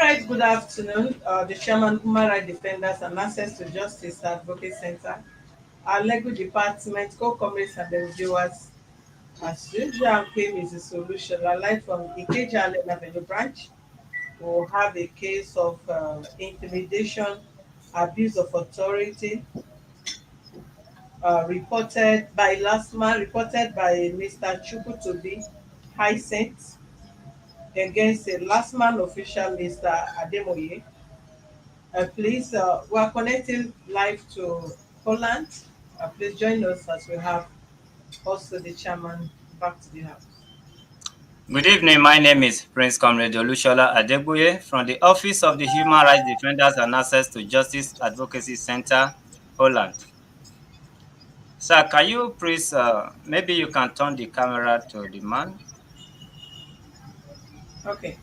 right, good afternoon. The Chairman, Human Rights Defenders and Access to Justice Advocate Center, our legal department, co-comrades and the reviewers. As usual, I'm claim is a solution. Live from Ikeja Allen Avenue branch, we'll have a case of intimidation, abuse of authority, reported by Latsman, reported by Mr. Chukwutobe, HYCENT, against a Latsman official, Mr. Ademoye. Please, we are connecting live to Holland. Please join us as we have also the chairman back to the house. Good evening. My name is Prince Comrade Olushola Adegboye from the Office of the Human Rights Defenders and Access to Justice Advocacy Center, Holland. Sir, can you please, maybe you can turn the camera to the man? Okay.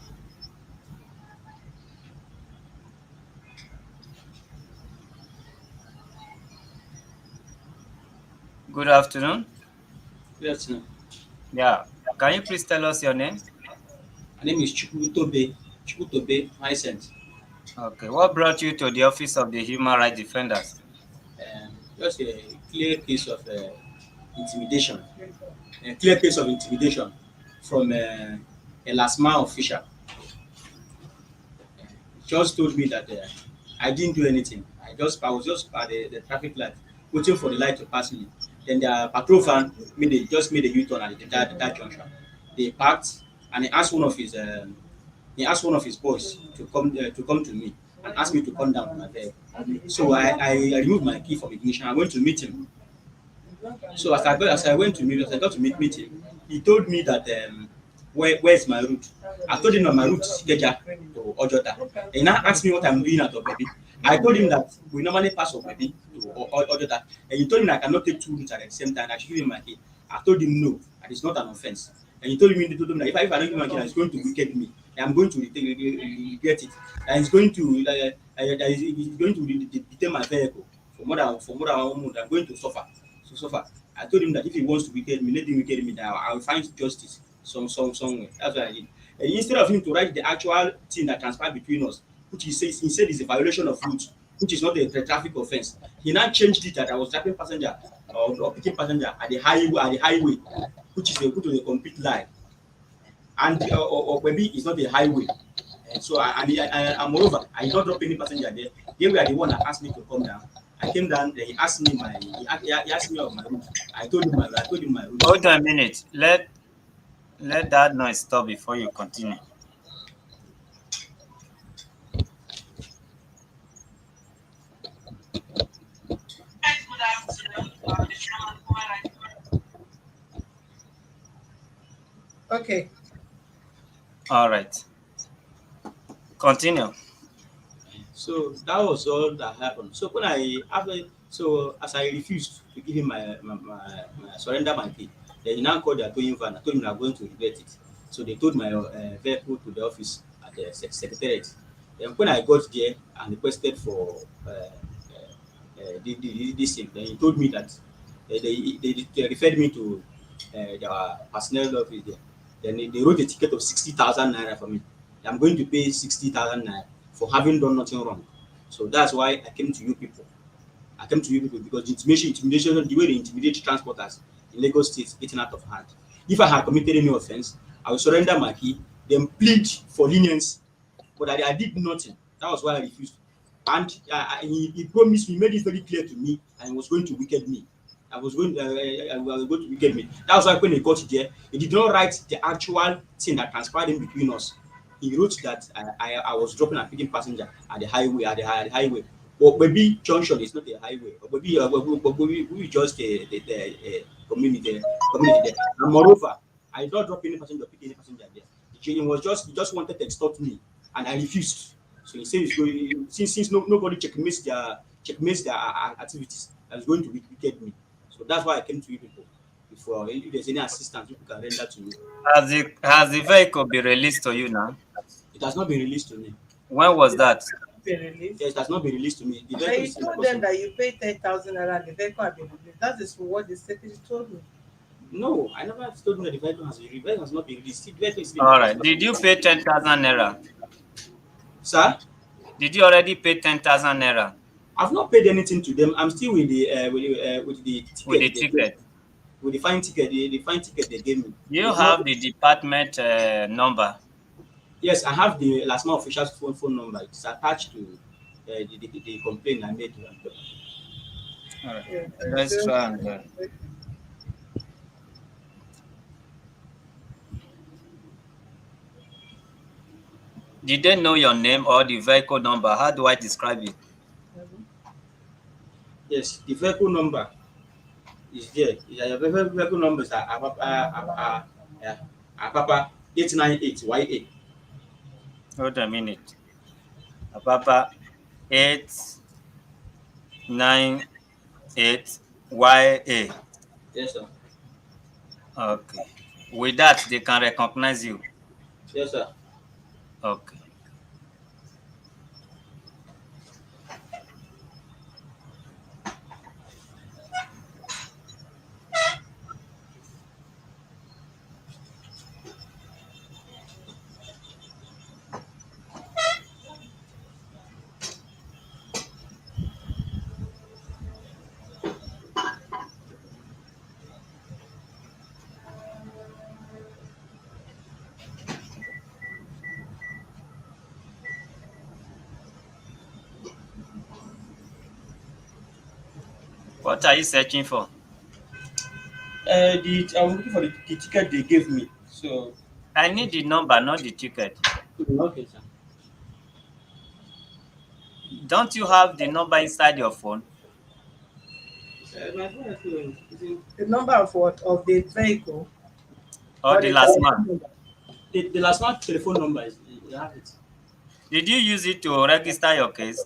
Good afternoon. Good afternoon. Yeah. Can you please tell us your name? My name is Chukwutobe, HYCENT. Okay. What brought you to the Office of the Human Rights Defenders? Just a clear case of intimidation. A clear case of intimidation from a Latsman official. He just told me that I didn't do anything. I was just at the traffic light, waiting for the light to pass me. Then the patrol van just made a U-turn at that junction. They parked and he asked one of his boys to come to me and ask me to come down from my vehicle. So I removed my key from ignition. I went to meet him. So as I got to meet him, he told me that where's my route? I told him that my route is Geja to Ojota. He now asked me what I'm doing at Obebi. I told him that we normally pass Obebi to Ojota. And he told me that I cannot take two routes at the same time. I should give him my key. I told him no, that is not an offense. And he told me that if I don't give my key, he's going to wicked me. I'm going to regret it. And he's going to detain my vehicle for more than 1 month. I'm going to suffer. I told him that if he wants to wicked me, let him wicked me now. I will find justice somewhere. That's what I did. And instead of him to write the actual thing that transpired between us, which he said is a violation of rules, which is not a traffic offense, he now changed it that I was driving passenger or picking passenger at the highway, which is a complete lie. And maybe it's not a highway. So and moreover, I did not drop any passenger there. They were the one that asked me to come down. I came down. Then he asked me of my route. I told him my route. Hold on a minute. Let that noise stop before you continue. Okay. All right. Continue. So that was all that happened. So when as I refused to give him my surrender my key, then he now called their towing van. I told him they are going to regret it. So they towed my vehicle to the office at the secretariat. Then when I got there and requested for this thing, then he told me that they referred me to their personnel office there. Then they wrote a ticket of 60,000 naira for me. I'm going to pay 60,000 naira for having done nothing wrong. So that's why I came to you people. Because intimidation, the way they intimidate transporters in Lagos State is getting out of hand. If I had committed any offense, I would surrender my key, then plead for leniency. But I did nothing. That was why I refused. And he promised me, made it very clear to me, and he was going to wicked me. I was going to wicked me. That was why when he got there, he did not write the actual thing that transpired in between us. He wrote that I was dropping and picking passenger at the highway. But maybe junction is not a highway. But maybe we just the community there. And moreover, I did not drop any passenger, pick any passenger there. He just wanted to extort me, and I refused. So he said he's going, since nobody checkmates their activities, I was going to wicked me. So that's why I came to you people. Before if there's any assistance you can render to me. Has the vehicle been released to you now? It has not been released to me. When was that? Yes, it has not been released to me. You told them that you paid 10,000 naira and the vehicle had been released. That is what the secretary told me. No, I never told them that the vehicle has been released. The vehicle has not been released. All right. Did you pay 10,000 naira? Sir, Did you already pay 10,000 naira I've not paid anything to them. I'm still with the with ticket the they gave, ticket? with the fine ticket, the fine ticket they gave me. Do you It's not. have the department number? Yes, I have the Latsman official's phone number. It's attached to the complaint I made to them. All right. Yeah, Let's so try and. Did they know your name or the vehicle number? How do I describe it? Yes, the vehicle number is there. Yeah, the vehicle numbers are Papa 898 YA. Hold a minute. Papa 898 YA. Yes, sir. Okay. With that, they can recognize you. Yes, sir. Okay. What are you searching for? I'm looking for the ticket they gave me. So, I need the number, not the ticket. okay, sir. Don't you have the number inside your phone My phone is in the number of what of the vehicle or or the the last man? telephone number. the last one telephone number is you have it. Did you use it to register your case?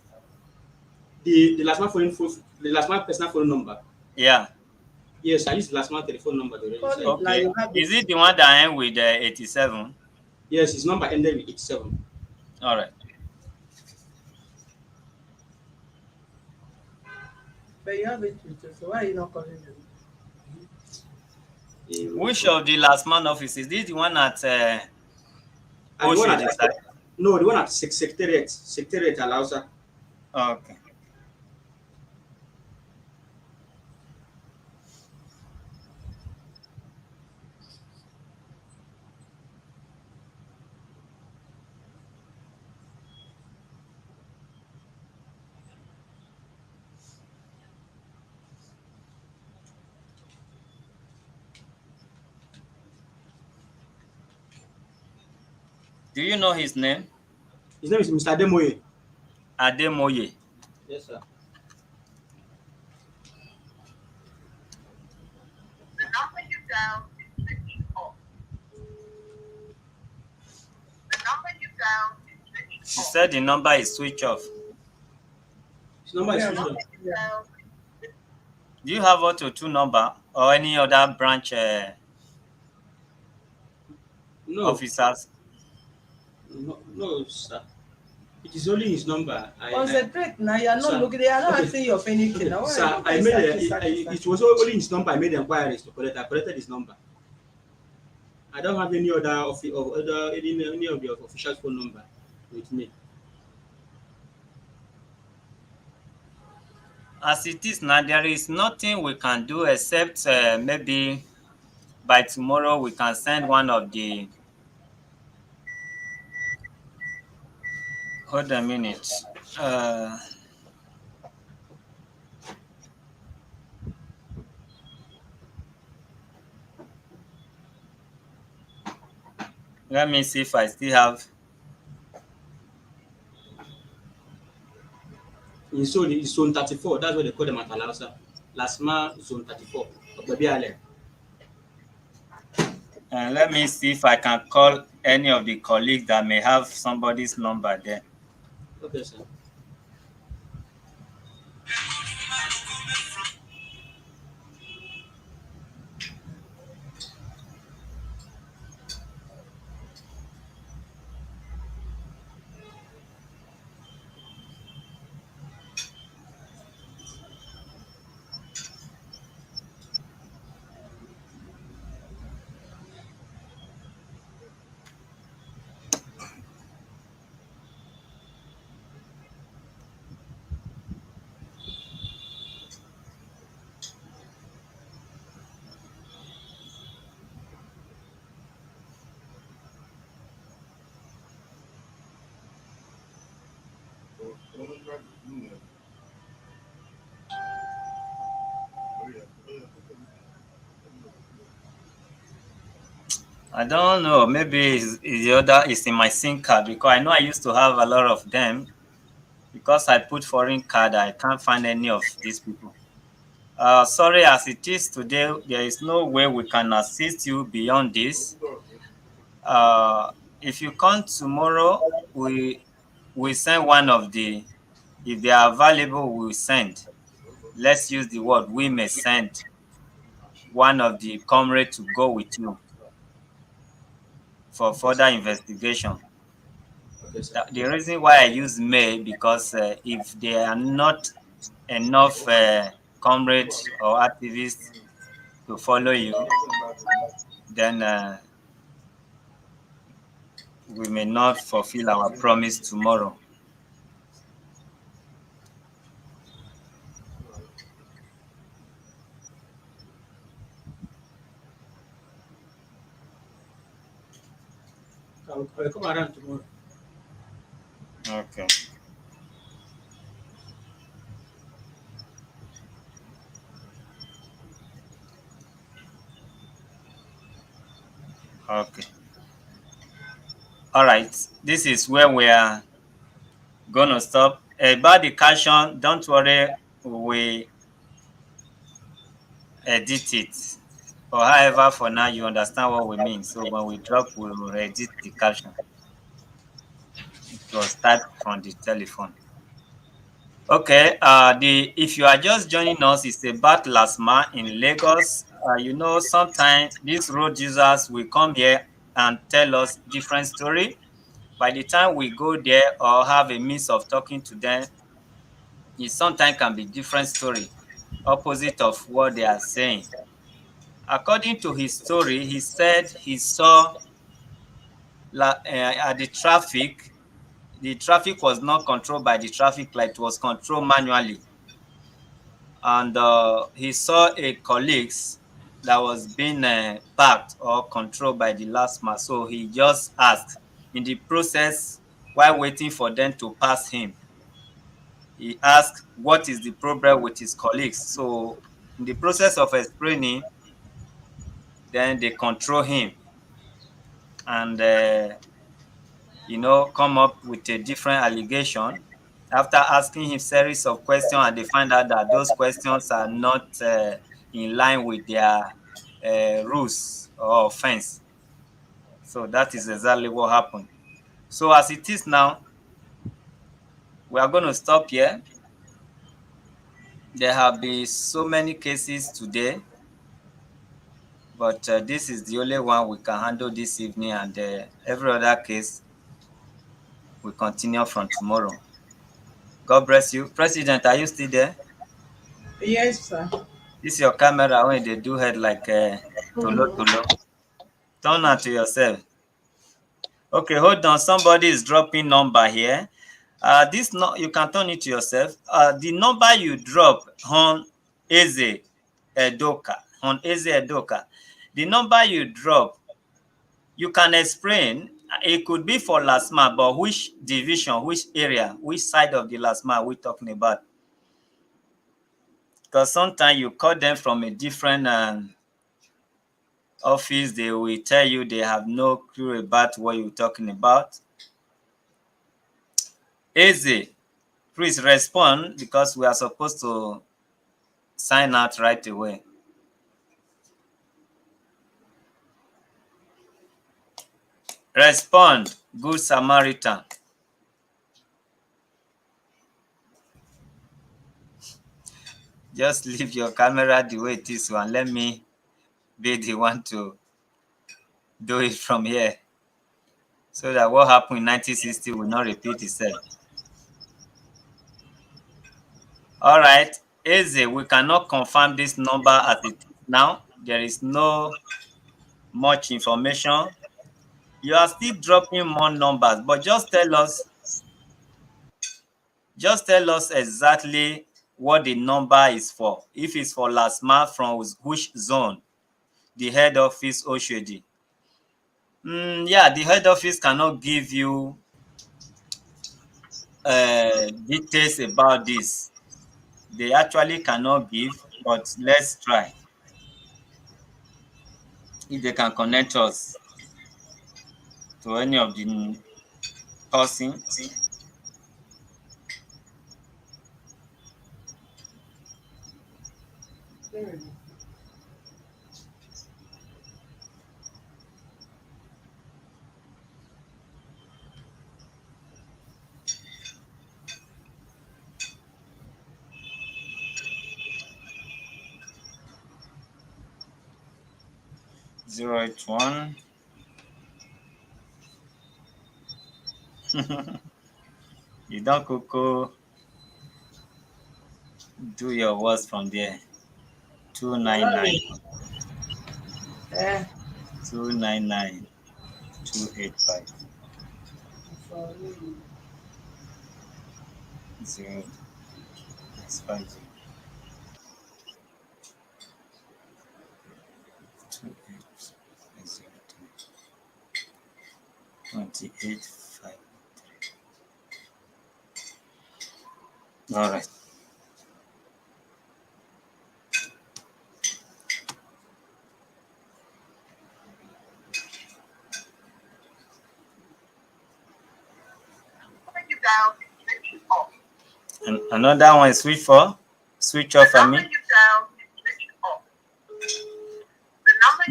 The last one the last one personal phone number. Yeah. Yes, I use the last one telephone number to Call register it. it now, Okay. you have Is it. it the one that ends with 87? Yes, his number ended with 87. All right. But you have it with you, so why are you not calling them? Which of the last man office is this? The one at And the one at Oshodi side? no, the one at Secretariat Alausa. Okay. Do you know his name? His name is Mr. Demoye. Ademoye. Yes, sir. She said the number is switch off. His number is Yeah, switched off. yeah. Do you have auto two number or any other branch No, officers? no, sir. It is only his number. Concentrate now. You are not Sir, looking. They are not okay, asking you of anything. okay, Now why sir. don't you search? It was only his number. I made the inquiries to collect. I collected his number. I don't have any other any of the officials' phone number with me. As it is now, there is nothing we can do except maybe by tomorrow we can send one of the. Hold a minute. Uh, Let me see if I still have. In zone 34, that's what they call them at Alausa. Lasma zone 34. Baby Island. Let me see if I can call any of the colleagues that may have somebody's number there. Okay, sir. I don't know. Maybe the other is in my SIM card because I know I used to have a lot of them. Because I put foreign card, I can't find any of these people. Sorry, as it is today, there is no way we can assist you beyond this. Uh, if you come tomorrow, we send one of the. If they are available, we will send. Let's use the word. We may send one of the comrade to go with you for Okay, sir. further investigation. Okay, sir. The reason why I use may because if there are not enough comrades or activists to follow you, then we may not fulfill our promise tomorrow. I'll come around tomorrow. Okay. Okay. All right. This is where we are going to stop. About the caption, don't worry, we edit it. Or however, for now, you understand what we mean. So when we drop, we will edit the caption. It was typed from the telephone. Okay, the if you are just joining us, it's about LATSMA in Lagos. Sometimes these road users will come here and tell us different story. By the time we go there or have a means of talking to them, it sometimes can be different story, opposite of what they are saying. According to his story, he said he saw at the traffic was not controlled by the traffic light, it was controlled manually. And he saw a colleagues that was being parked or controlled by the last man. So he just asked in the process while waiting for them to pass him. He asked what is the problem with his colleagues. So in the process of explaining, then they control him and come up with a different allegation after asking him series of questions, and they find out that those questions are not in line with their rules or offense. So that is exactly what happened. So as it is now, we are going to stop here. There have been so many cases today, but this is the only one we can handle this evening, and every other case will continue from tomorrow. God bless you. President, are you still there? Yes, sir. This your camera when they do head like tolo tolo. Turn on to yourself. Okay, hold on. Somebody is dropping number here. This no, you can turn it to yourself. The number you drop on Eze Edoka. The number you drop, you can explain. It could be for LATSMA, but which division, which area, which side of the LATSMA are we talking about? Because sometimes you call them from a different office, they will tell you they have no clue about what you're talking about. Easy, please respond because we are supposed to sign out right away. Respond, Good Samaritan. Just leave your camera the way it is and let me be the one to do it from here so that what happened in 1960 will not repeat itself. All right, Easy, we cannot confirm this number as it is now. There is no much information. You are still dropping more numbers, but just tell us exactly what the number is for. If it's for LATSMA, from which zone? The head office Oshodi. Yeah, the head office cannot give you details about this. They actually cannot give, but let's try. If they can connect us to any of the person. Hmm. 081. You don't coco do your words from there. Ọ̀rọ̀ 299 mi. Ẹ 299 285 sọ lórí 0 2853. All right. And another one is switch off, I mean.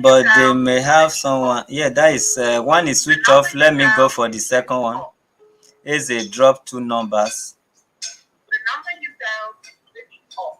But they may have someone. Yeah, that is one is switch off. Let me go for the second one. Is a drop two numbers. The number you dialed is switched off.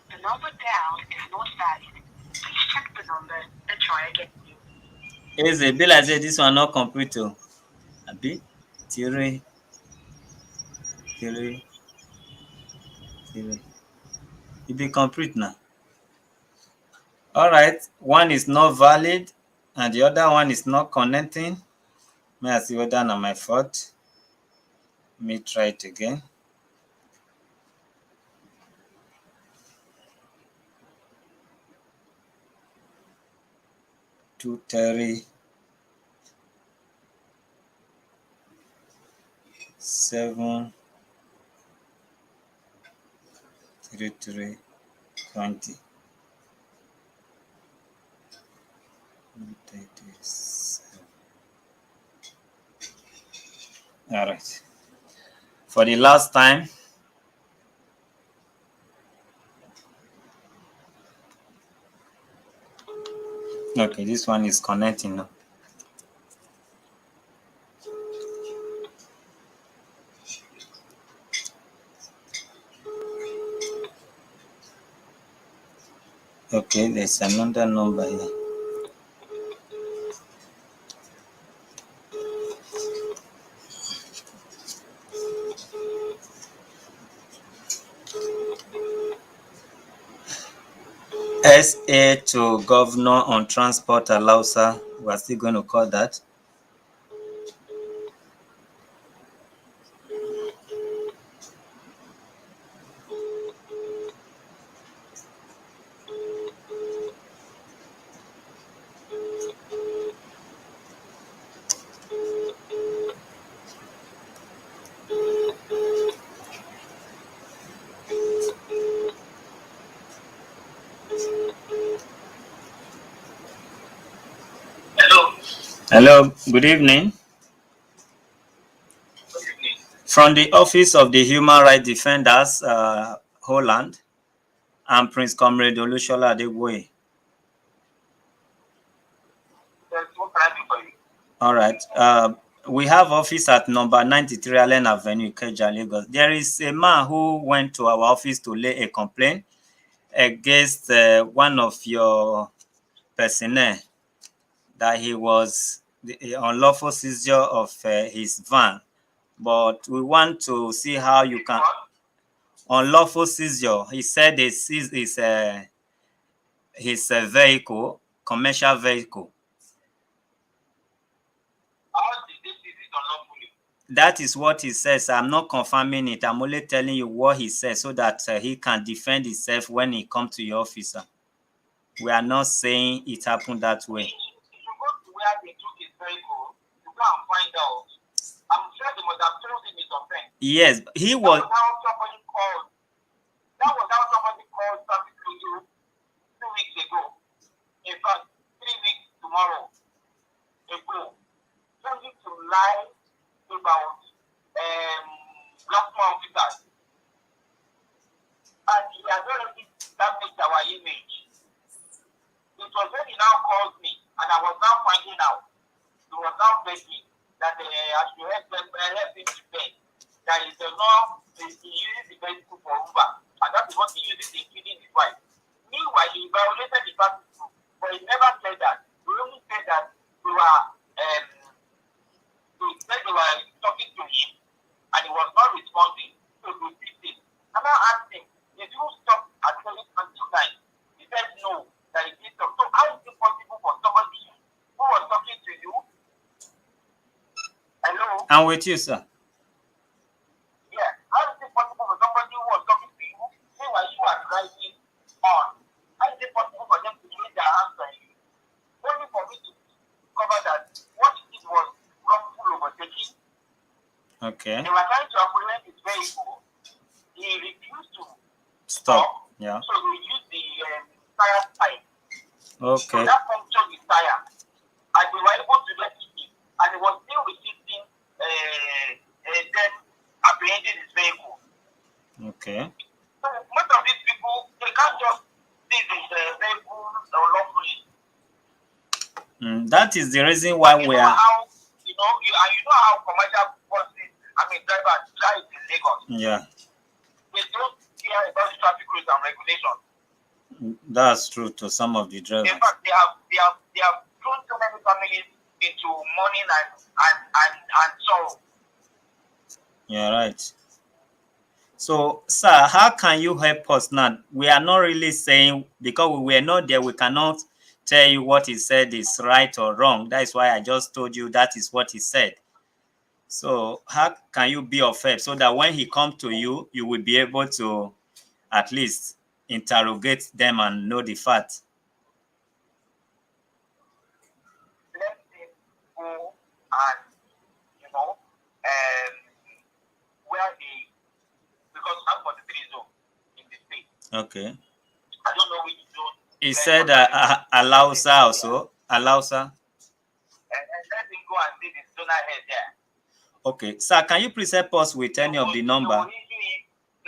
The number dialed is not valid. Please check the number and try again. Is a bill I say this one not complete. A bit theory. It be complete now. All right, one is not valid and the other one is not connecting. May I see whether na my fault. Let me try it again. Two 7 3 20. All right. For the last time, okay, this one is connecting now. Okay, there's another number here. SA to Governor on Transport Alausa. We're still going to call that. Hello, good evening. From the Office of the Human Rights Defenders, Holland, I'm Prince Comrade Olushola Adegboye. Yes, what can I do for you? All right. We have office at number 93 Allen Avenue, Ikeja, Lagos. There is a man who went to our office to lay a complaint against one of your personnel that he was the unlawful seizure of his van. But we want to see how you can unlawful seizure. He said they seized his vehicle, commercial vehicle. How did they seize it unlawfully? That is what he says. I'm not confirming it. I'm only telling you what he says so that he can defend himself when he comes to your officer. We are not saying it happened that way. If you go to where they took his vehicle, you go and find out. I'm sure they must have told him his offense. Yes, he That was. was how somebody called. That was how somebody called traffic radio 2 weeks ago. In fact, 3 weeks tomorrow ago. Trying to lie about Latsman officers. And he has already damaged our image. It was when he now called me, and I was now finding out. He was now begging that I should help him to pay. That he does not, he uses the vehicle for Uber, and that is what he uses in killing his wife. Meanwhile, he violated the traffic rule, but he never said that. He only said that they were, they said they were talking to him, and he was not responding, so they did it. And I asked him, did you stop at 20 times? He said no, that he did stop. So how is it possible for somebody who was talking to you? Hello? I'm with you, sir. Yeah. How is it possible for somebody who was talking to you, meanwhile you are driving on? How is it possible for them to raise their hands on you? Only for me to cover that what he did was wrongful overtaking. Okay. They were trying to apprehend his vehicle. He refused to Stop. Yeah. so they used the tire pipe. So Okay. that punctured his tire. And they were able to rescue him. And he was still resisting them apprehending his vehicle. Okay. So most of these people, they can't just seize his vehicle lawfully. That is the reason why You we know are. how you know how commercial buses, drivers drive in Lagos. Yeah, They don't care about the traffic rules and regulations. that's true to some of the drivers. In fact, they have thrown so many families into mourning and sorrow. You're right. So, sir, how can you help us now? We are not really saying, because we were not there, we cannot tell you what he said is right or wrong. That is why I just told you that is what he said. So, how can you be of help so that when he comes to you, you will be able to at least interrogate them and know the fact? Let him go and where he, because I'm 43 zone in the state. Okay. I don't know which zone. He said Alausa also. Alausa. And let him go and see the zonal head there. Okay. Sir, can you please help us with any of the number? They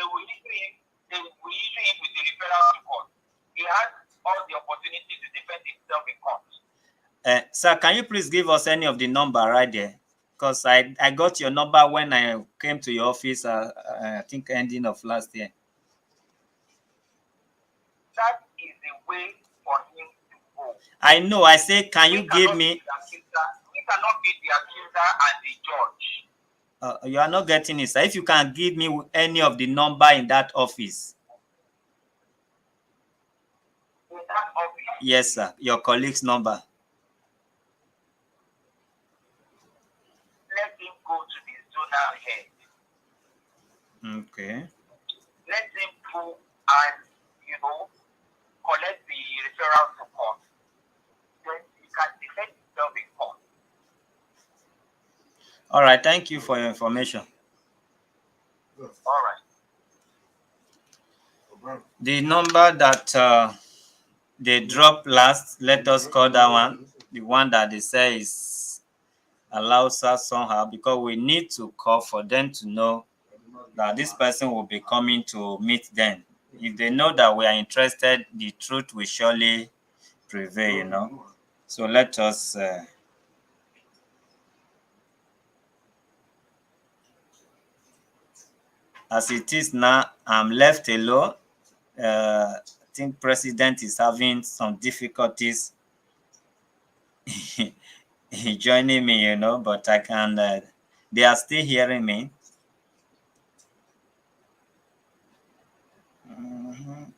will issue him with the referral report. He has all the opportunity to defend himself in court. Sir, can you please give us any of the number right there? Because I got your number when I came to your office, I think ending of last year. That is the way for him to go. I know. I say, can you give me? We cannot be the accuser and the judge. You are not getting it, sir. If you can give me any of the number in that office. In that office. Yes, sir. Your colleague's number. Let him go to the zonal head. Okay. Let him go and, collect the referral report. Then he can defend himself in court. All right. Thank you for your information. All right. The number that they dropped last, let us call that one. The one that they say is allows us somehow, because we need to call for them to know that this person will be coming to meet them. If they know that we are interested, the truth will surely prevail. So let us as it is now, I'm left alone. I think President is having some difficulties joining me, but I can, they are still hearing me. Mhm.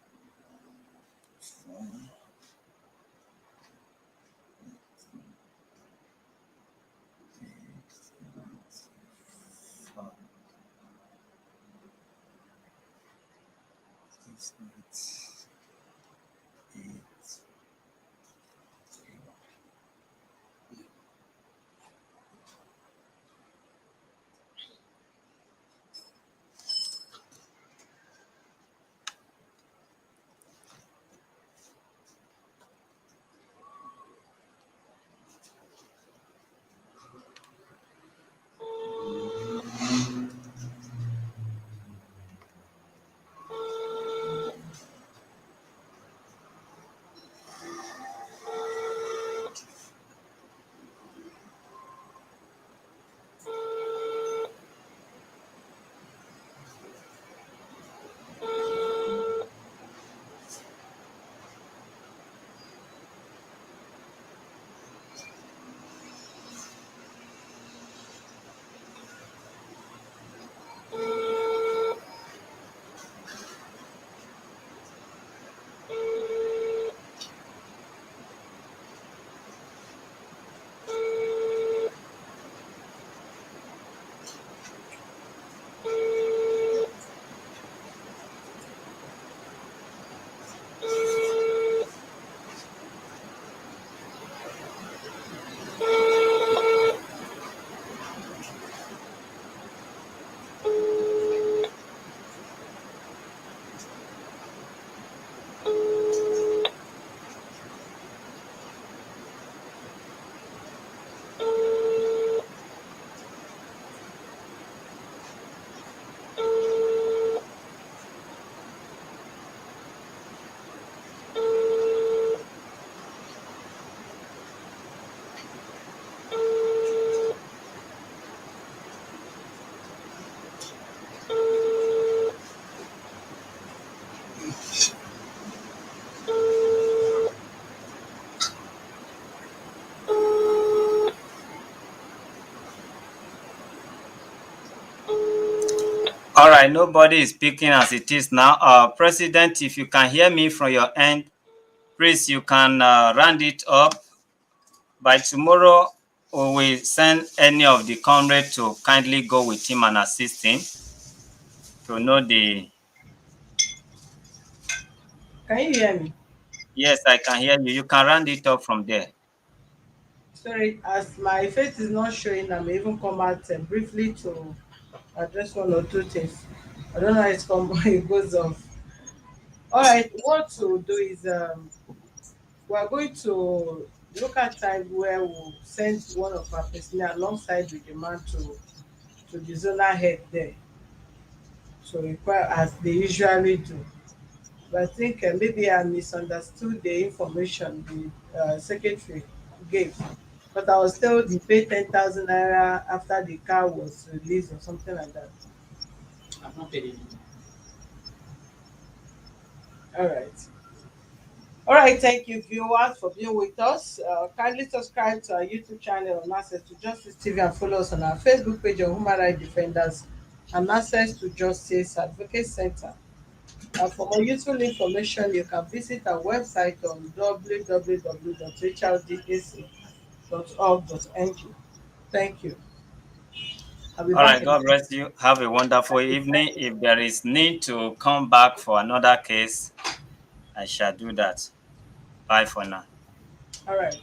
All right, nobody is speaking as it is now. President, if you can hear me from your end, please, you can round it up. By tomorrow, we will send any of the comrades to kindly go with him and assist him to know the... Can you hear me? Yes, I can hear you. You can round it up from there. Sorry, as my face is not showing, I may even come out briefly to address one or two things. I don't know how it goes off. All right, what to do is we are going to look at time where we'll send one of our personnel alongside with the man to the zonal head there to require as they usually do. But I think maybe I misunderstood the information the secretary gave. But I was told he paid 10,000 naira after the car was released or something like that. I've not paid anything. All right. All right, thank you, viewers, for being with us. Kindly subscribe to our YouTube channel on Access to Justice TV and follow us on our Facebook page on Human Rights Defenders and Access to Justice Advocate Center. For more useful information, you can visit our website on www.hrdac.org.ng. Thank you. I'll be All back right, in. God bless you. Have a wonderful evening. If there is need to come back for another case, I shall do that. Bye for now. All right.